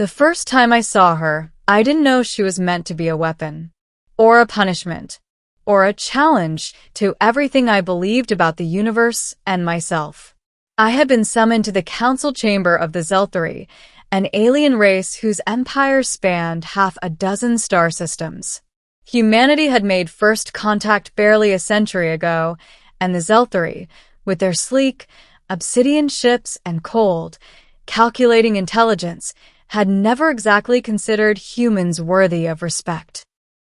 The first time I saw her, I didn't know she was meant to be a weapon, or a punishment, or a challenge to everything I believed about the universe and myself. I had been summoned to the council chamber of the Zelthari, an alien race whose empire spanned half a dozen star systems. Humanity had made first contact barely a century ago, and the Zelthari, with their sleek, obsidian ships and cold, calculating intelligence, had never exactly considered humans worthy of respect.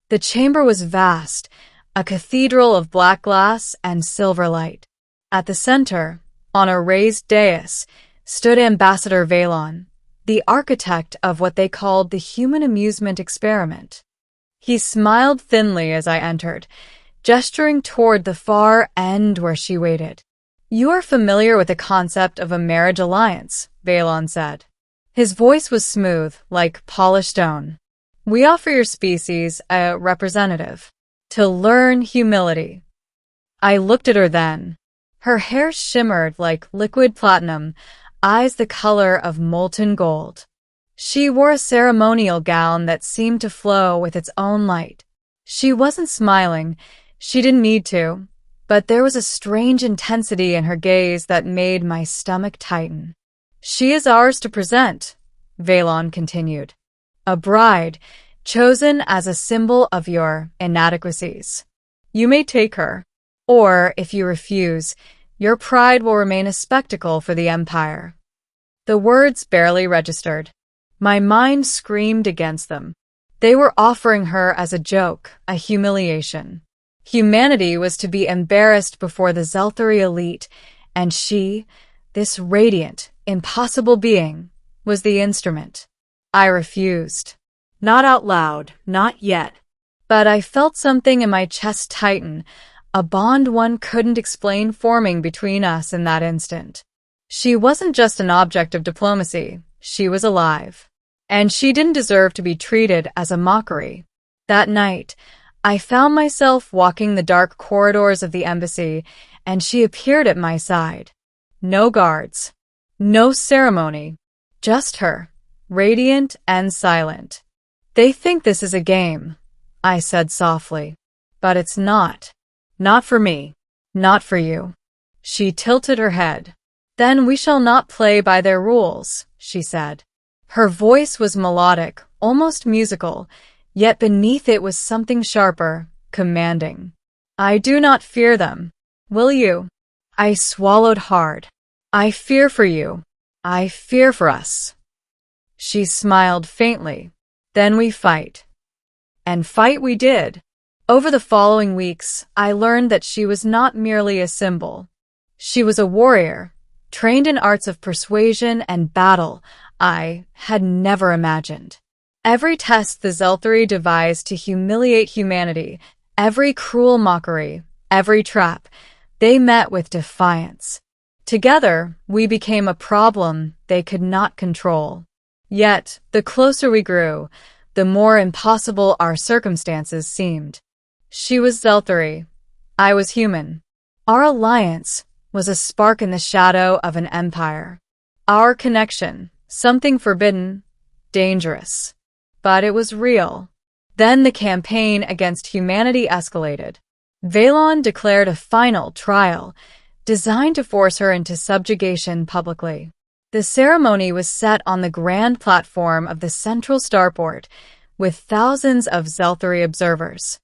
The chamber was vast, a cathedral of black glass and silver light. At the center, on a raised dais, stood Ambassador Velon, the architect of what they called the human amusement experiment. He smiled thinly as I entered, gesturing toward the far end where she waited. "You are familiar with the concept of a marriage alliance," Velon said. His voice was smooth, like polished stone. "We offer your species a representative to learn humility." I looked at her then. Her hair shimmered like liquid platinum, eyes the color of molten gold. She wore a ceremonial gown that seemed to flow with its own light. She wasn't smiling, she didn't need to, but there was a strange intensity in her gaze that made my stomach tighten. "She is ours to present," Velon continued. "A bride, chosen as a symbol of your inadequacies. You may take her, or if you refuse, your pride will remain a spectacle for the Empire." The words barely registered. My mind screamed against them. They were offering her as a joke, a humiliation. Humanity was to be embarrassed before the Zelthari elite, and she, this radiant, impossible being, was the instrument. I refused. Not out loud, not yet. But I felt something in my chest tighten, a bond one couldn't explain forming between us in that instant. She wasn't just an object of diplomacy, she was alive. And she didn't deserve to be treated as a mockery. That night, I found myself walking the dark corridors of the embassy, and she appeared at my side. No guards. No ceremony. Just her, radiant and silent. "They think this is a game," I said softly. "But it's not. Not for me. Not for you." She tilted her head. "Then we shall not play by their rules," she said. Her voice was melodic, almost musical, yet beneath it was something sharper, commanding. "I do not fear them. Will you?" I swallowed hard. "I fear for you. I fear for us." She smiled faintly. "Then we fight." And fight we did. Over the following weeks, I learned that she was not merely a symbol. She was a warrior, trained in arts of persuasion and battle I had never imagined. Every test the Zelthari devised to humiliate humanity, every cruel mockery, every trap, they met with defiance. Together, we became a problem they could not control. Yet, the closer we grew, the more impossible our circumstances seemed. She was Zelthari. I was human. Our alliance was a spark in the shadow of an empire. Our connection, something forbidden, dangerous. But it was real. Then the campaign against humanity escalated. Velon declared a final trial, designed to force her into subjugation publicly. The ceremony was set on the grand platform of the central starport, with thousands of Zelthari observers.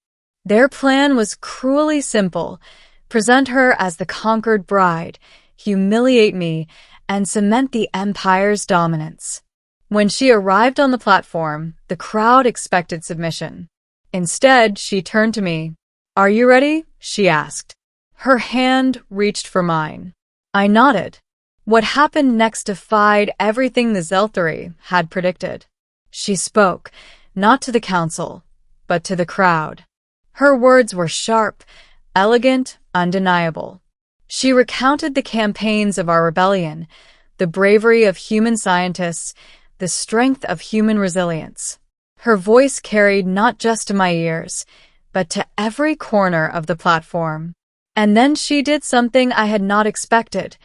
Their plan was cruelly simple: present her as the conquered bride, humiliate me, and cement the Empire's dominance. When she arrived on the platform, the crowd expected submission. Instead, she turned to me. "Are you ready?" she asked. Her hand reached for mine. I nodded. What happened next defied everything the Zelthari had predicted. She spoke, not to the council, but to the crowd. Her words were sharp, elegant, undeniable. She recounted the campaigns of our rebellion, the bravery of human scientists, the strength of human resilience. Her voice carried not just to my ears, but to every corner of the platform. And then she did something I had not expected.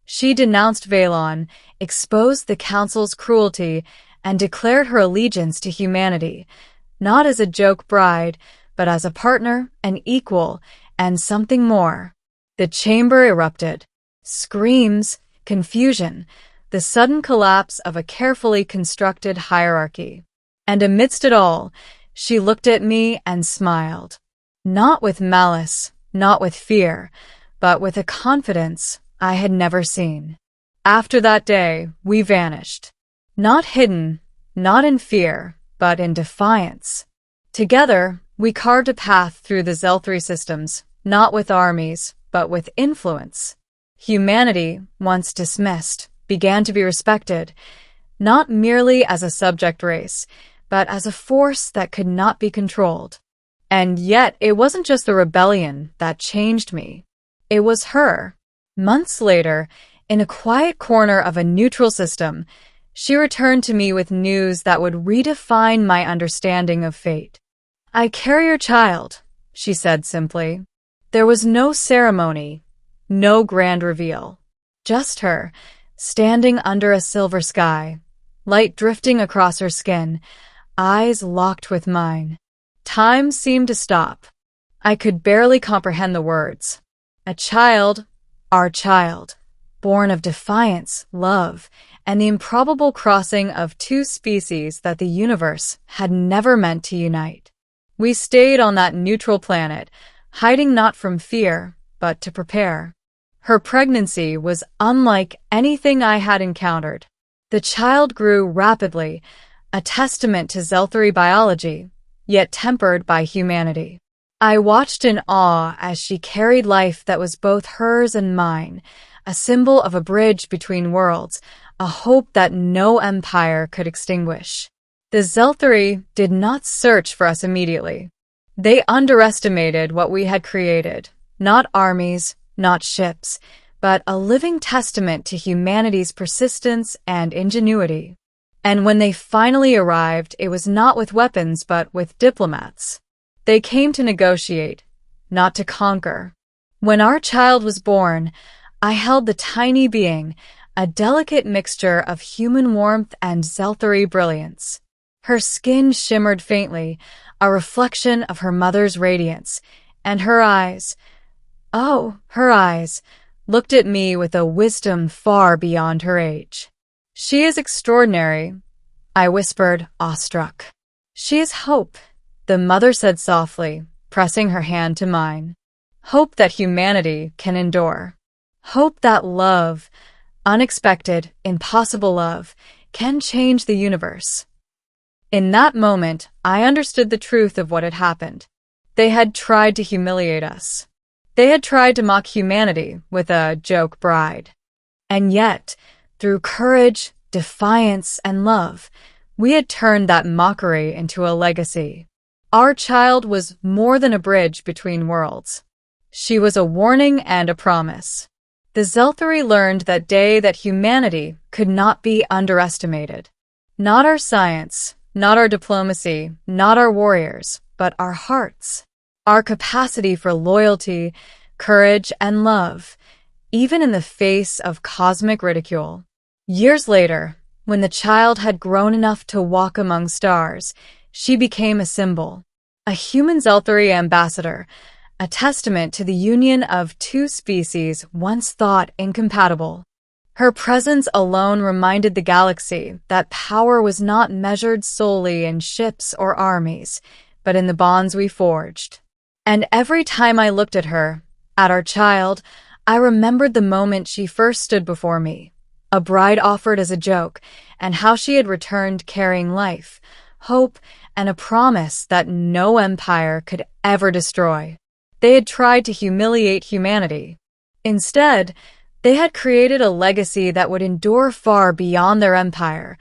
She denounced Velon, exposed the council's cruelty, and declared her allegiance to humanity, not as a joke bride, but as a partner, an equal, and something more. The chamber erupted. Screams, confusion, the sudden collapse of a carefully constructed hierarchy. And amidst it all, she looked at me and smiled. Not with malice, not with fear, but with a confidence I had never seen. After that day, we vanished. Not hidden, not in fear, but in defiance. Together, we carved a path through the Zelthari systems, not with armies, but with influence. Humanity, once dismissed, began to be respected, not merely as a subject race, but as a force that could not be controlled. And yet, it wasn't just the rebellion that changed me. It was her. Months later, in a quiet corner of a neutral system, she returned to me with news that would redefine my understanding of fate. "I carry your child," she said simply. There was no ceremony, no grand reveal. Just her, standing under a silver sky, light drifting across her skin, eyes locked with mine. Time seemed to stop. I could barely comprehend the words. A child, our child, born of defiance, love, and the improbable crossing of two species that the universe had never meant to unite. We stayed on that neutral planet, hiding not from fear, but to prepare. Her pregnancy was unlike anything I had encountered. The child grew rapidly, a testament to Zelthari biology, yet tempered by humanity. I watched in awe as she carried life that was both hers and mine, a symbol of a bridge between worlds, a hope that no empire could extinguish. The Zelthari did not search for us immediately. They underestimated what we had created, not armies, not ships, but a living testament to humanity's persistence and ingenuity. And when they finally arrived, it was not with weapons, but with diplomats. They came to negotiate, not to conquer. When our child was born, I held the tiny being, a delicate mixture of human warmth and Zelthari brilliance. Her skin shimmered faintly, a reflection of her mother's radiance, and her eyes, her eyes, looked at me with a wisdom far beyond her age. "She is extraordinary," I whispered, awestruck. "She is hope," the mother said softly, pressing her hand to mine. "Hope that humanity can endure. Hope that love, unexpected, impossible love, can change the universe." In that moment, I understood the truth of what had happened. They had tried to humiliate us. They had tried to mock humanity with a joke bride. And yet, through courage, defiance, and love, we had turned that mockery into a legacy. Our child was more than a bridge between worlds. She was a warning and a promise. The Zelthari learned that day that humanity could not be underestimated. Not our science, not our diplomacy, not our warriors, but our hearts. Our capacity for loyalty, courage, and love, even in the face of cosmic ridicule. Years later, when the child had grown enough to walk among stars, she became a symbol, a human Zelthari ambassador, a testament to the union of two species once thought incompatible. Her presence alone reminded the galaxy that power was not measured solely in ships or armies, but in the bonds we forged. And every time I looked at her, at our child, I remembered the moment she first stood before me, a bride offered as a joke, and how she had returned carrying life, hope, and a promise that no empire could ever destroy. They had tried to humiliate humanity. Instead, they had created a legacy that would endure far beyond their empire,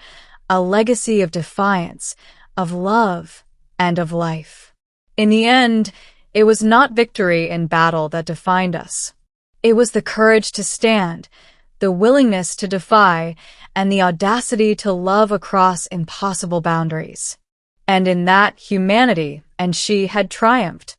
a legacy of defiance, of love, and of life. In the end, it was not victory in battle that defined us. It was the courage to stand, the willingness to defy, and the audacity to love across impossible boundaries. And in that, humanity and she had triumphed.